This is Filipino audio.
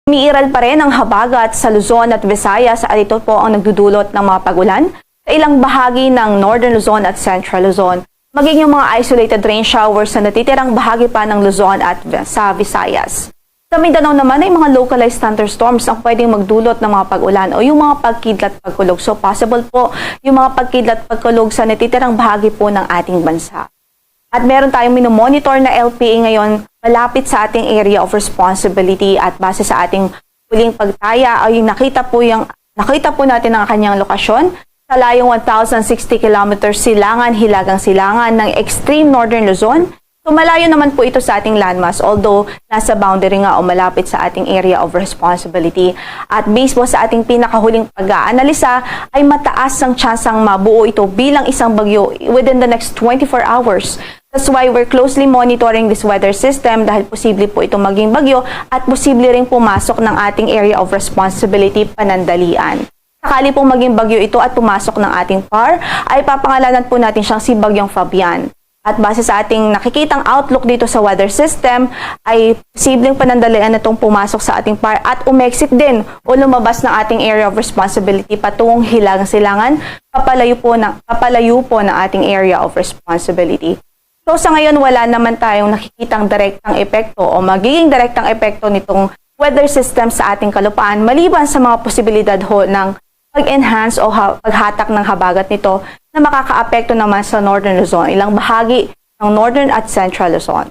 Umiiral pa rin ang habagat sa Luzon at Visayas at ito po ang nagdudulot ng mga pagulan sa ilang bahagi ng Northern Luzon at Central Luzon. Maging yung mga isolated rain showers sa natitirang bahagi pa ng Luzon at sa Visayas. Sa Mindanao naman ay mga localized thunderstorms ang pwedeng magdulot ng mga pag-ulan o yung mga pagkidlat pagkulog. So possible po yung mga pagkidlat pagkulog sa natitirang bahagi po ng ating bansa. At meron tayong minomonitor na LPA ngayon malapit sa ating area of responsibility at base sa ating huling pagtaya ay nakita po natin ang kanyang lokasyon sa layong 1,060 kilometers silangan, hilagang silangan ng extreme northern Luzon. So malayo naman po ito sa ating landmass although nasa boundary nga o malapit sa ating area of responsibility. At based po sa ating pinakahuling pag-aanalisa ay mataas ang tsansang mabuo ito bilang isang bagyo within the next 24 hours. That's why we're closely monitoring this weather system dahil posible po ito maging bagyo at posible ring pumasok ng ating area of responsibility panandalian. Sakali pong maging bagyo ito at pumasok ng ating PAR ay papangalanan po natin siyang si Bagyong Fabian. At base sa ating nakikitang outlook dito sa weather system, ay posibleng panandalian na itong pumasok sa ating PAR at umexit din o lumabas ng ating area of responsibility patungong hilagang silangan, papalayo po ng ating area of responsibility. So sa ngayon wala naman tayong nakikitang direktang epekto o magiging direktang epekto nitong weather system sa ating kalupaan maliban sa mga posibilidad ho ng pag-enhance o paghatak ng habagat nito na makakaapekto naman sa Northern Luzon, ilang bahagi ng Northern at Central Luzon.